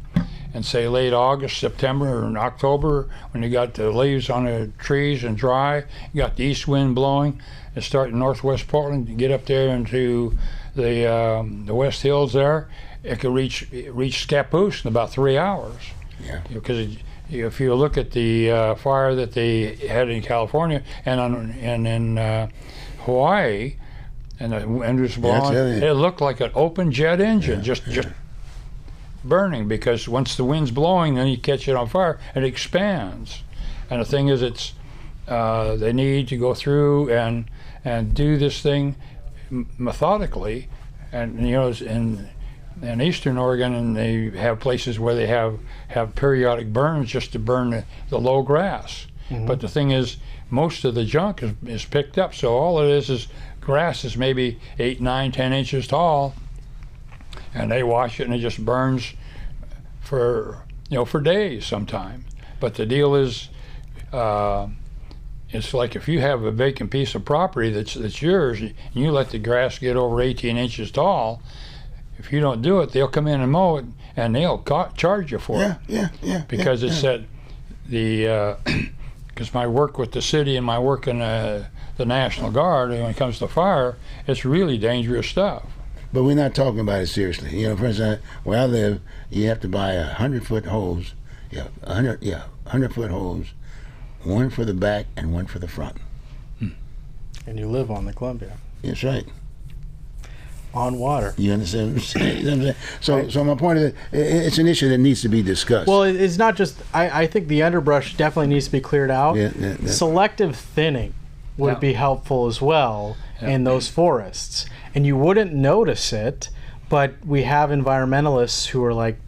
say late August, September, or October, when you got the leaves on the trees and dry, you got the east wind blowing. It starts in northwest Portland. You get up there into the West Hills there, it could reach Scappoose in about 3 hours. Yeah. Because if you look at the fire that they had in California and in Hawaii, and the wind was blowing, it looked like an open jet engine, just burning, because once the wind's blowing, then you catch it on fire, it expands. And the thing is, it's they need to go through and do this thing methodically, and you know, in eastern Oregon, and they have places where they have periodic burns just to burn the low grass. Mm-hmm. But the thing is, most of the junk is picked up, so all it is grass is maybe 8, 9, 10 inches tall, and they wash it and it just burns for days sometimes. But the deal is, it's like if you have a vacant piece of property that's yours, and you let the grass get over 18 inches tall, if you don't do it, they'll come in and mow it, and they'll charge you for it. Yeah. Because it's that the because my work with the city and my work in the National Guard, when it comes to fire, it's really dangerous stuff. But we're not talking about it seriously. You know, for instance, where I live, you have to buy 100-foot hose. 100-foot hose, one for the back and one for the front. And you live on the Columbia. That's right. On water. You understand what I'm saying? So my point is, it's an issue that needs to be discussed. Well, it's not just. I think the underbrush definitely needs to be cleared out. Yeah. Selective thinning would be helpful as well in those forests, and you wouldn't notice it, but we have environmentalists who are like,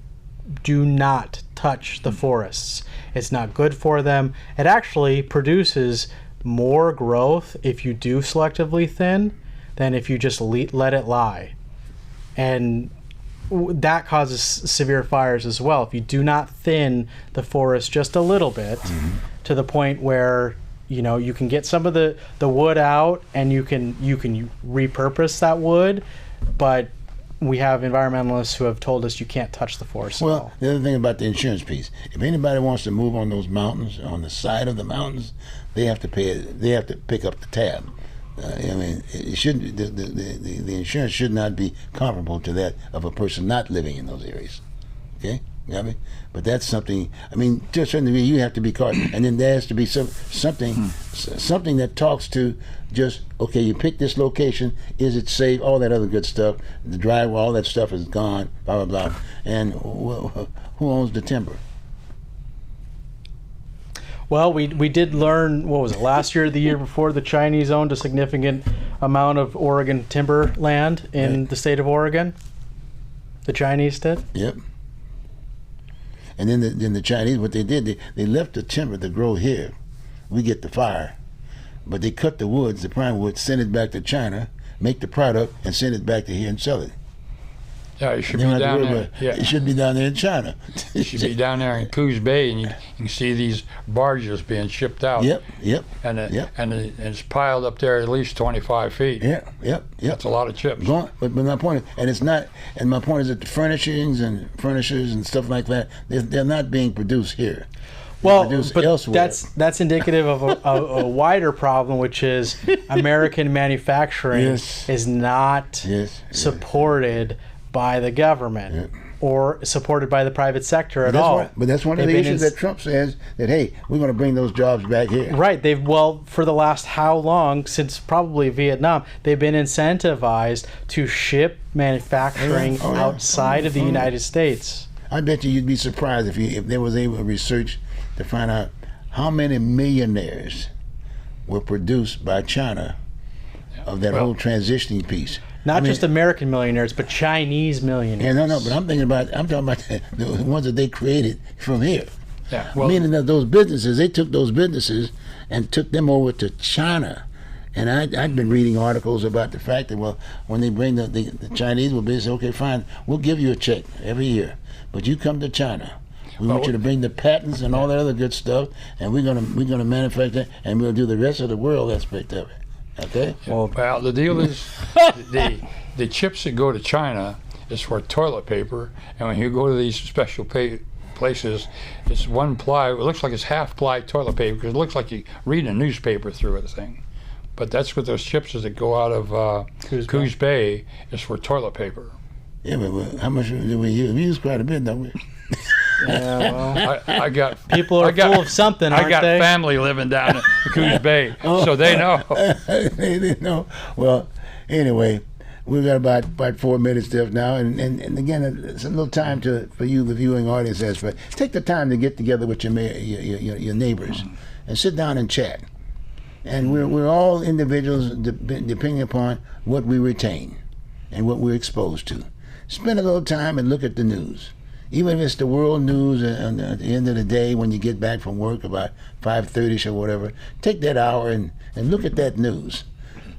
do not touch the forests. It's not good for them. It actually produces more growth if you do selectively thin than if you just let it lie. And that causes severe fires as well. If you do not thin the forest just a little bit to the point where you can get some of the wood out and you can repurpose that wood, but we have environmentalists who have told us you can't touch the forest at all. The other thing about the insurance piece, if anybody wants to move on those mountains, on the side of the mountains, they have to pay. They have to pick up the tab. I mean, it shouldn't. The insurance should not be comparable to that of a person not living in those areas. Okay, you know what I mean? But that's something. I mean, to a certain degree, you have to be caught, and then there has to be something that talks to just okay. You pick this location. Is it safe? All that other good stuff. The driveway, all that stuff is gone. Blah blah blah. And who owns the timber? Well, we did learn, what was it, last year or the year before, the Chinese owned a significant amount of Oregon timber land in the state of Oregon. The Chinese did? Yep. And then the Chinese, what they did, they left the timber to grow here. We get the fire. But they cut the woods, the prime wood, send it back to China, make the product, and send it back to here and sell it. Yeah, it should be down there. Yeah. It should be down there in China. It should be down there in Coos Bay, and you can see these barges being shipped out. Yep. And it's piled up there at least 25 feet. Yep. That's a lot of chips. But my point is, and it's not. And my point is that the furnishings and furnishers and stuff like that, they're not being produced here. Well, but elsewhere. that's indicative of a wider problem, which is American manufacturing is not supported by the government or supported by the private sector at all. But that's one of the issues that Trump says, that, hey, we're going to bring those jobs back here. Right. For the last how long, since probably Vietnam, they've been incentivized to ship manufacturing outside of the United States. I bet you'd be surprised if there was able to research to find out how many millionaires were produced by China of that whole transitioning piece. Not just American millionaires, but Chinese millionaires. Yeah, no, but I'm talking about the ones that they created from here. Yeah, well, meaning that those businesses, they took those businesses and took them over to China. And I'd been reading articles about the fact that, well, when they bring the Chinese, will be say, okay, fine, we'll give you a check every year, but you come to China. We want you to bring the patents and all that other good stuff, and we're gonna manufacture, and we'll do the rest of the world aspect of it. Okay. Well, the deal is the chips that go to China is for toilet paper, and when you go to these special places, it's one ply. It looks like it's half ply toilet paper because it looks like you read a newspaper through it thing. But that's what those chips is that go out of Coos Bay is for toilet paper. Yeah, but how much do we use? We use quite a bit, don't we? Yeah, well, I got people are full of something, aren't they? I got family living down in Coos Bay, so they know. They know. Well, anyway, we've got about 4 minutes left now, and again, it's a little time for you, the viewing audience, but take the time to get together with your neighbors and sit down and chat. And we're all individuals depending upon what we retain and what we're exposed to. Spend a little time and look at the news. Even if it's the world news at the end of the day when you get back from work about 5:30 or whatever, take that hour and look at that news.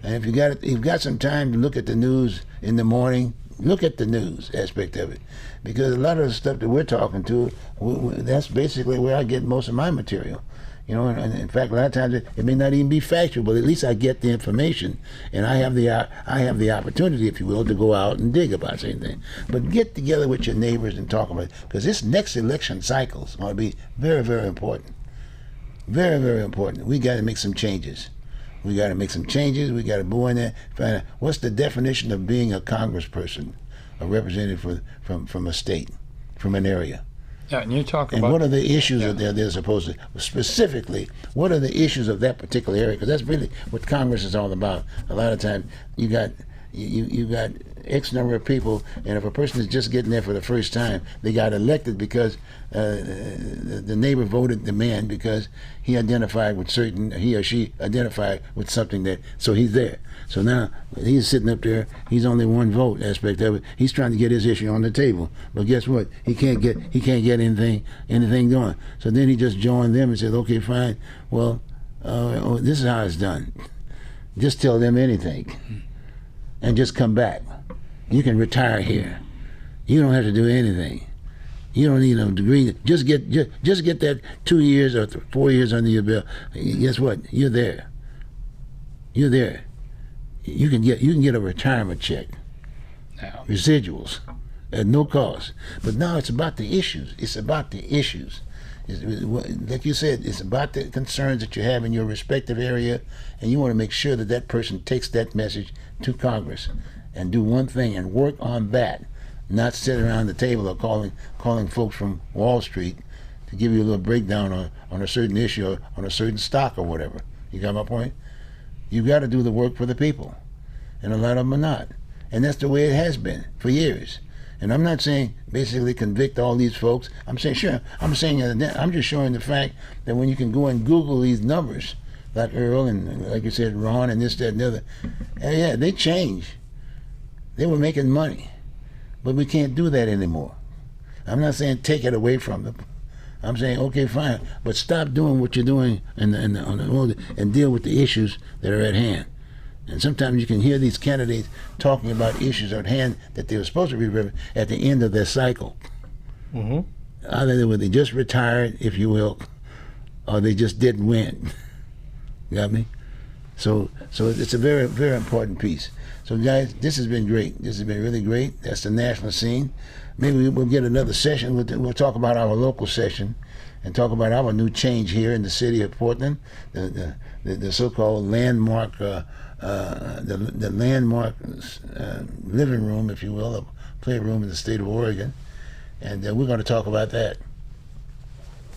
And if you've got some time to look at the news in the morning, look at the news aspect of it. Because a lot of the stuff that we're talking to, that's basically where I get most of my material. You know, and in fact, a lot of times it may not even be factual, but at least I get the information, and I have the opportunity, if you will, to go out and dig about anything. But get together with your neighbors and talk about it, because this next election cycle is going to be very, very important. Very, very important. We got to make some changes. We got to make some changes. We got to go in there, find out what's the definition of being a congressperson, a representative from a state, from an area. Yeah, and you talk And about what are the issues that they're supposed to, specifically, what are the issues of that particular area? Because that's really what Congress is all about. A lot of times you got X number of people, and if a person is just getting there for the first time, they got elected because the neighbor voted the man because he or she identified with something that, so he's there. So now he's sitting up there, he's only one vote aspect of it. He's trying to get his issue on the table. But guess what? He can't get anything done. So then he just joined them and said, okay, fine, well, this is how it's done. Just tell them anything and just come back. You can retire here. You don't have to do anything. You don't need no degree. Just get that 2 years or 4 years under your belt. Guess what? You're there. You're there. You can get a retirement check, residuals, at no cost. But now it's about the issues. It's about the issues. Like you said, it's about the concerns that you have in your respective area, and you want to make sure that that person takes that message to Congress and do one thing and work on that, not sit around the table or calling folks from Wall Street to give you a little breakdown on a certain issue or on a certain stock or whatever. You got my point? You've got to do the work for the people, and a lot of them are not. And that's the way it has been for years. And I'm not saying basically convict all these folks. I'm saying, sure, I'm just showing the fact that when you can go and Google these numbers, like Earl and like you said, Ron and this, that, and the other, and yeah, they change. They were making money, but we can't do that anymore. I'm not saying take it away from them. I'm saying, okay, fine, but stop doing what you're doing and deal with the issues that are at hand. And sometimes you can hear these candidates talking about issues at hand that they were supposed to be at the end of their cycle. Mm-hmm. Either they just retired, if you will, or they just didn't win. Got me? So it's a very, very important piece. So guys, this has been great. This has been really great. That's the national scene. Maybe we'll get another session. We'll talk about our local session and talk about our new change here in the city of Portland, the so-called landmark, the landmark living room, if you will, a playroom in the state of Oregon, and we're going to talk about that.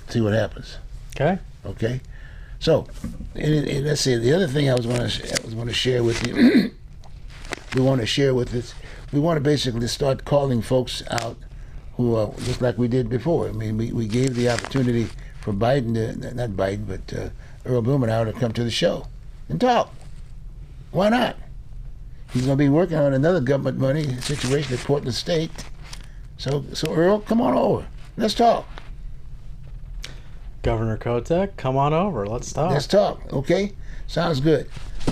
See what happens. Okay. Okay. So, let's see. The other thing I was going to share with you. We want to basically start calling folks out who are just like we did before. I mean, we gave the opportunity for Earl Blumenauer to come to the show and talk. Why not? He's going to be working on another government money situation at Portland State. So Earl, come on over. Let's talk. Governor Kotek, come on over. Let's talk. Let's talk. Okay? Sounds good.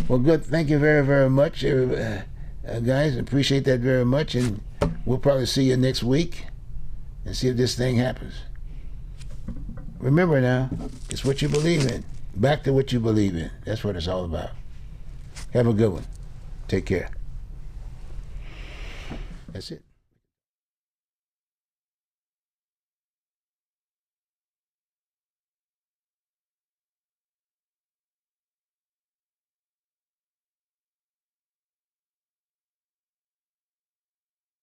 Well, good. Thank you very, very much, guys. Appreciate that very much, and we'll probably see you next week and see if this thing happens. Remember now, it's what you believe in. Back to what you believe in. That's what it's all about. Have a good one. Take care. That's it.